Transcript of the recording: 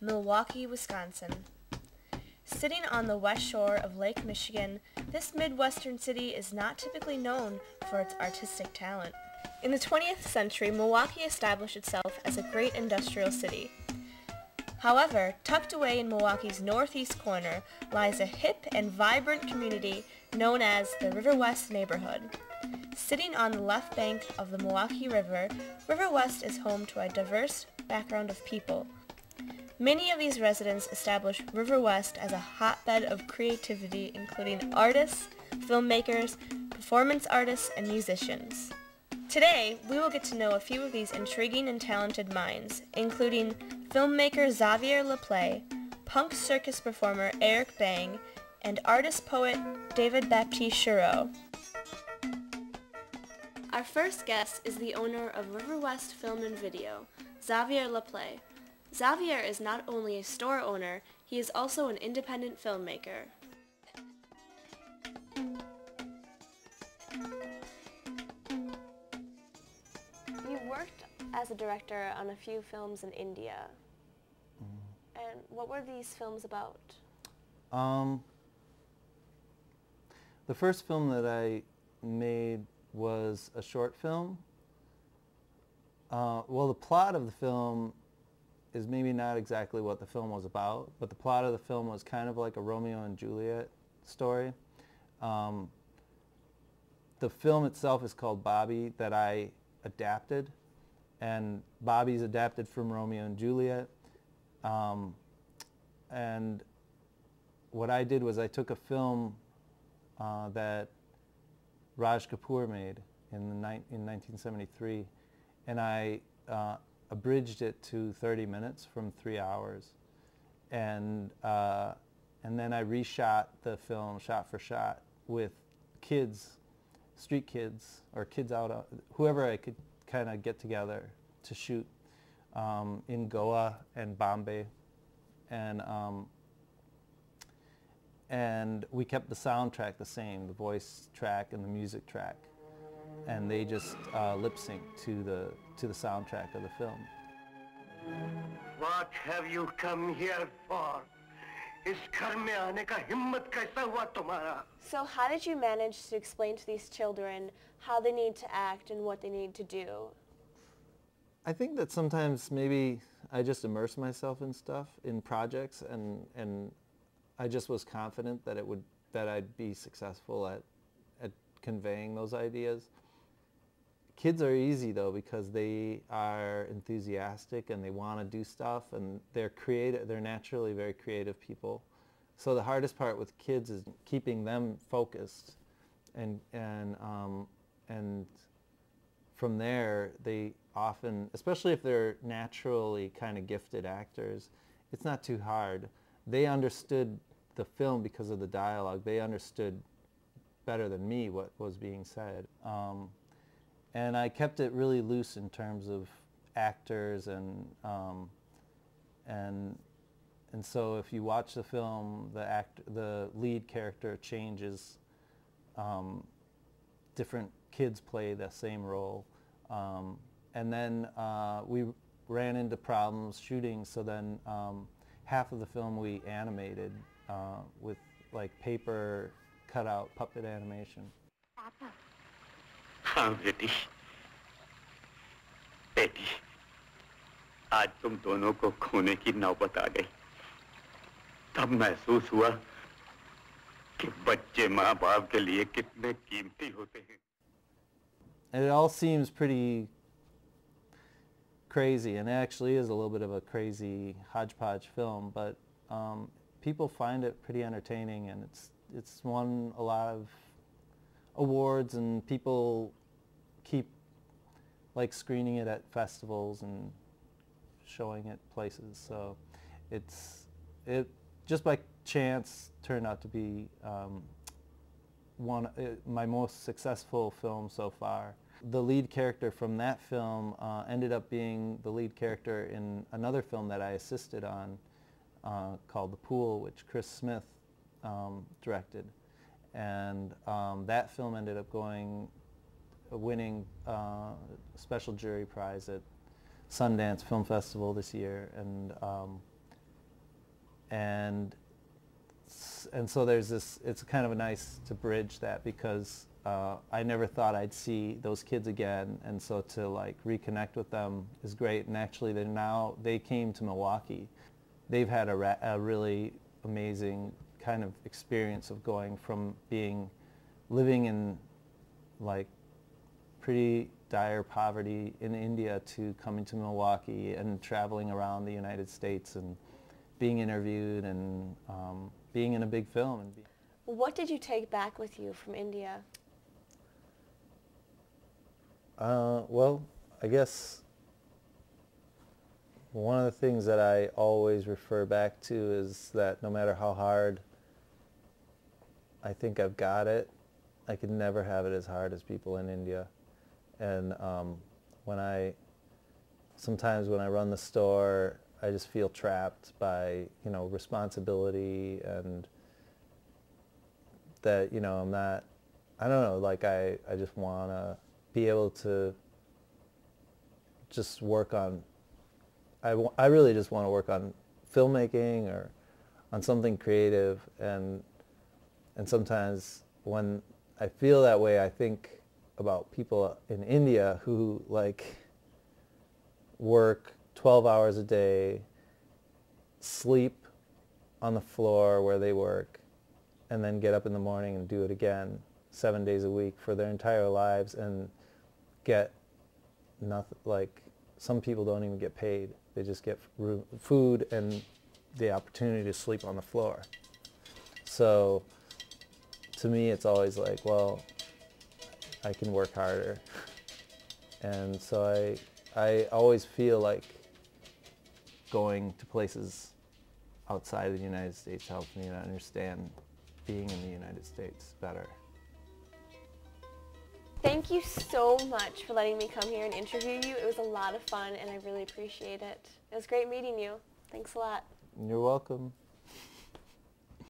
Milwaukee, Wisconsin. Sitting on the west shore of Lake Michigan, this Midwestern city is not typically known for its artistic talent. In the 20th century, Milwaukee established itself as a great industrial city. However, tucked away in Milwaukee's northeast corner lies a hip and vibrant community known as the Riverwest neighborhood. Sitting on the left bank of the Milwaukee River, Riverwest is home to a diverse background of people. Many of these residents established Riverwest as a hotbed of creativity, including artists, filmmakers, performance artists, and musicians. Today, we will get to know a few of these intriguing and talented minds, including filmmaker Xavier LaPlay, punk circus performer Eric Bang, and artist-poet David Baptiste Chiro. Our first guest is the owner of Riverwest Film and Video, Xavier LaPlay. Xavier is not only a store owner, he is also an independent filmmaker. You've worked as a director on a few films in India. And what were these films about? The first film that I made was a short film. Well, the plot of the film is maybe not exactly what the film was about, but the plot of the film was kind of like a Romeo and Juliet story. The film itself is called Bobby, that I adapted, and Bobby's adapted from Romeo and Juliet. And what I did was I took a film that Raj Kapoor made in 1973, and I abridged it to 30 minutes from 3 hours, and then I reshot the film shot for shot with kids, street kids, or kids out, whoever I could kind of get together to shoot in Goa and Bombay, and we kept the soundtrack the same, the voice track and the music track, and they just lip synced to the soundtrack of the film. What have you come here for? इस घर में आने का हिम्मत कैसा हुआ तुम्हारा? So how did you manage to explain to these children how they need to act and what they need to do? I think that sometimes maybe I just immerse myself in stuff, in projects, and I just was confident that I'd be successful at conveying those ideas. Kids are easy though, because they are enthusiastic and they want to do stuff, and they're creative. They're naturally very creative people. So the hardest part with kids is keeping them focused, and from there they often, especially if they're naturally kind of gifted actors, it's not too hard. They understood the film because of the dialogue. They understood better than me what was being said. And I kept it really loose in terms of actors, and so if you watch the film, the lead character changes. Different kids play the same role, and then we ran into problems shooting. So then half of the film we animated with like paper cutout puppet animation. हाँ बेटी, बेटी, आज तुम दोनों को खोने की नौबत आ गई। तब महसूस हुआ कि बच्चे माँ बाप के लिए कितने कीमती होते हैं। And it all seems pretty crazy, and it actually is a little bit of a crazy hodgepodge film, but people find it pretty entertaining, and it's won a lot of awards, and people keep like screening it at festivals and showing it places. So it just by chance turned out to be my most successful film so far. The lead character from that film ended up being the lead character in another film that I assisted on called The Pool, which Chris Smith directed. And that film ended up winning a special jury prize at Sundance Film Festival this year, and and so there's this, it's kind of nice to bridge that, because I never thought I'd see those kids again, and so to like reconnect with them is great. And actually they came to Milwaukee. They've had a really amazing kind of experience of going from living in like pretty dire poverty in India to coming to Milwaukee and traveling around the United States and being interviewed and being in a big film. What did you take back with you from India? Well, I guess one of the things that I always refer back to is that no matter how hard I think I've got it, I could never have it as hard as people in India. And sometimes when I run the store, I just feel trapped by, responsibility, and that, I'm not, I don't know, like I just want to be able to just work on, I really just want to work on filmmaking or on something creative, and sometimes when I feel that way, I think about people in India who like work 12 hours a day, sleep on the floor where they work, and then get up in the morning and do it again 7 days a week for their entire lives, and get nothing. Like, some people don't even get paid. They just get food and the opportunity to sleep on the floor. So to me, it's always like, well, I can work harder. And so I always feel like going to places outside of the United States helps me to understand being in the United States better. Thank you so much for letting me come here and interview you. It was a lot of fun, and I really appreciate it. It was great meeting you. Thanks a lot. You're welcome.